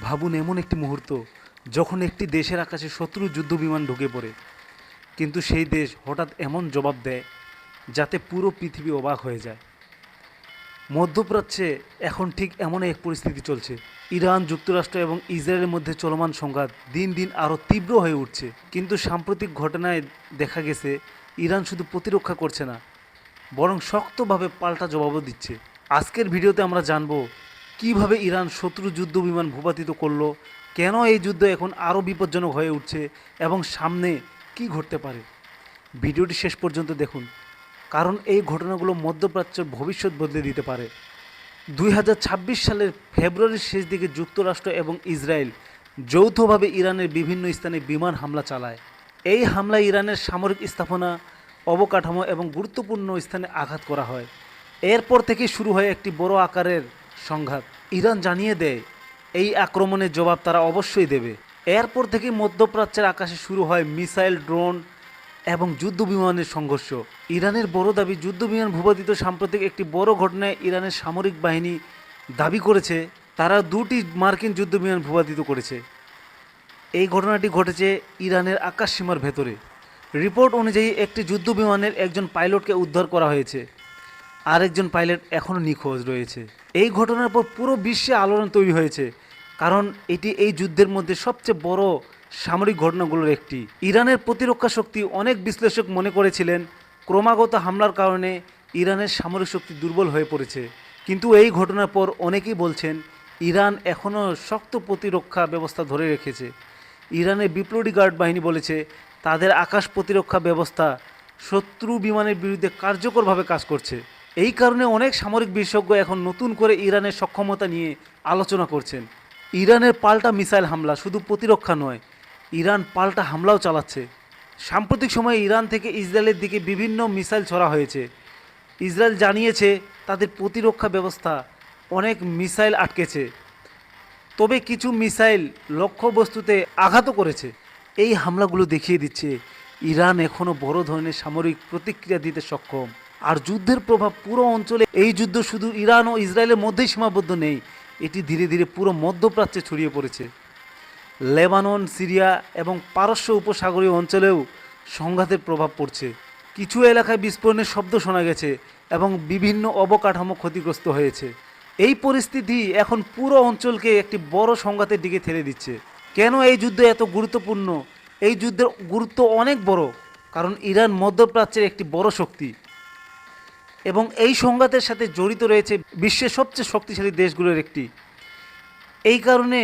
ভাবুন এমন একটি মুহূর্ত যখন একটি দেশের আকাশে শত্রু যুদ্ধ বিমান ঢুকে পড়ে, কিন্তু সেই দেশ হঠাৎ এমন জবাব দেয় যাতে পুরো পৃথিবী অবাক হয়ে যায়। মধ্যপ্রাচ্যে এখন ঠিক এমন এক পরিস্থিতি চলছে। ইরান, যুক্তরাষ্ট্র এবং ইসরায়েলের মধ্যে চলমান সংঘাত দিন দিন আরও তীব্র হয়ে উঠছে। কিন্তু সাম্প্রতিক ঘটনায় দেখা গেছে ইরান শুধু প্রতিরক্ষা করছে না, বরং শক্তভাবে পাল্টা জবাবও দিচ্ছে। আজকের ভিডিওতে আমরা জানব কিভাবে ইরান শত্রু যুদ্ধ বিমান ভূপাতিত করলো, কেন এই যুদ্ধ এখন আরও বিপজ্জনক হয়ে উঠছে এবং সামনে কি ঘটতে পারে। ভিডিওটি শেষ পর্যন্ত দেখুন, কারণ এই ঘটনাগুলো মধ্যপ্রাচ্যের ভবিষ্যৎ বদলে দিতে পারে। 2026 সালের ফেব্রুয়ারির শেষ দিকে যুক্তরাষ্ট্র এবং ইসরায়েল যৌথভাবে ইরানের বিভিন্ন স্থানে বিমান হামলা চালায়। এই হামলায় ইরানের সামরিক স্থাপনা, অবকাঠামো এবং গুরুত্বপূর্ণ স্থানে আঘাত করা হয়। এরপর থেকে শুরু হয় একটি বড় আকারের সংঘাত। ইরান জানিয়ে দেয় এই আক্রমণের জবাব তারা অবশ্যই দেবে। এরপর থেকে মধ্যপ্রাচ্যের আকাশে শুরু হয় মিসাইল, ড্রোন এবং যুদ্ধ বিমানের সংঘর্ষ। ইরানের বড় দাবি, যুদ্ধ বিমান ভূপাতিত। সাম্প্রতিক একটি বড় ঘটনায় ইরানের সামরিক বাহিনী দাবি করেছে তারা 2টি মার্কিন যুদ্ধ বিমান ভূপাতিত করেছে। এই ঘটনাটি ঘটেছে ইরানের আকাশ সীমার ভেতরে। রিপোর্ট অনুযায়ী একটি যুদ্ধ বিমানের একজন পাইলটকে উদ্ধার করা হয়েছে, আরেকজন পাইলট এখনও নিখোঁজ রয়েছে। এই ঘটনার পর পুরো বিশ্বে আলোড়ন তৈরি হয়েছে, কারণ এটি এই যুদ্ধের মধ্যে সবচেয়ে বড় সামরিক ঘটনাগুলোর একটি। ইরানের প্রতিরক্ষা শক্তি, অনেক বিশ্লেষক মনে করেছিলেন ক্রমাগত হামলার কারণে ইরানের সামরিক শক্তি দুর্বল হয়ে পড়েছে, কিন্তু এই ঘটনার পর অনেকেই বলছেন ইরান এখনও শক্ত প্রতিরক্ষা ব্যবস্থা ধরে রেখেছে। ইরানের বিপ্লবী গার্ড বাহিনী বলেছে তাদের আকাশ প্রতিরক্ষা ব্যবস্থা শত্রু বিমানের বিরুদ্ধে কার্যকরভাবে কাজ করছে। এই কারণে অনেক সামরিক বিশেষজ্ঞ এখন নতুন করে ইরানের সক্ষমতা নিয়ে আলোচনা করছেন। ইরানের পাল্টা মিসাইল হামলা শুধু প্রতিরক্ষা নয়, ইরান পাল্টা হামলাও চালাচ্ছে। সাম্প্রতিক সময়ে ইরান থেকে ইসরায়েলের দিকে বিভিন্ন মিসাইল ছড়া হয়েছে। ইসরায়েল জানিয়েছে তাদের প্রতিরক্ষা ব্যবস্থা অনেক মিসাইল আটকেছে, তবে কিছু মিসাইল লক্ষ্যবস্তুতে আঘাতও করেছে। এই হামলাগুলো দেখিয়ে দিচ্ছে ইরান এখনও বড় ধরনের সামরিক প্রতিক্রিয়া দিতে সক্ষম। আর যুদ্ধের প্রভাব পুরো অঞ্চলে। এই যুদ্ধ শুধু ইরান ও ইসরায়েলের মধ্যেই সীমাবদ্ধ নেই, এটি ধীরে ধীরে পুরো মধ্যপ্রাচ্যে ছড়িয়ে পড়েছে। লেবানন, সিরিয়া এবং পারস্য উপসাগরীয় অঞ্চলেও সংঘাতের প্রভাব পড়ছে। কিছু এলাকায় বিস্ফোরণের শব্দ শোনা গেছে এবং বিভিন্ন অবকাঠামো ক্ষতিগ্রস্ত হয়েছে। এই পরিস্থিতি এখন পুরো অঞ্চলকে একটি বড় সংঘাতের দিকে ঠেলে দিচ্ছে। কেন এই যুদ্ধ এত গুরুত্বপূর্ণ? এই যুদ্ধের গুরুত্ব অনেক বড়, কারণ ইরান মধ্যপ্রাচ্যের একটি বড় শক্তি এবং এই সংঘাতের সাথে জড়িত রয়েছে বিশ্বের সবচেয়ে শক্তিশালী দেশগুলোর একটি। এই কারণে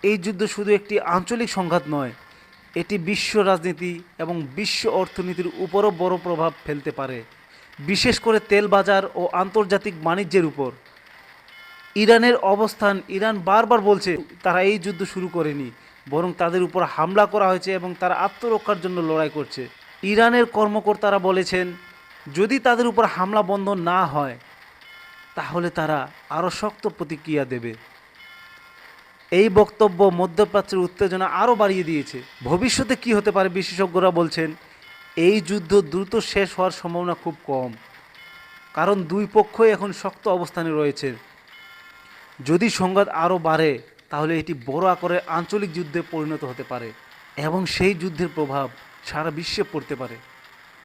এই যুদ্ধ শুধু একটি আঞ্চলিক সংঘাত নয়, এটি বিশ্ব রাজনীতি এবং বিশ্ব অর্থনীতির উপরও বড় প্রভাব ফেলতে পারে, বিশেষ করে তেল বাজার ও আন্তর্জাতিক বাণিজ্যের উপর। ইরানের অবস্থান, ইরান বারবার বলছে তারা এই যুদ্ধ শুরু করেনি, বরং তাদের উপর হামলা করা হয়েছে এবং তারা আত্মরক্ষার জন্য লড়াই করছে। ইরানের কর্মকর্তারা বলেছেন যদি তাদের উপর হামলা বন্ধ না হয় তাহলে তারা আরও শক্ত প্রতিক্রিয়া দেবে। এই বক্তব্য মধ্যপ্রাচ্যের উত্তেজনা আরও বাড়িয়ে দিয়েছে। ভবিষ্যতে কি হতে পারে? বিশেষজ্ঞরা বলছেন এই যুদ্ধ দ্রুত শেষ হওয়ার সম্ভাবনা খুব কম, কারণ দুই পক্ষই এখন শক্ত অবস্থানে রয়েছে। যদি সংঘাত আরও বাড়ে তাহলে এটি বড় আকারের আঞ্চলিক যুদ্ধে পরিণত হতে পারে এবং সেই যুদ্ধের প্রভাব সারা বিশ্বে পড়তে পারে।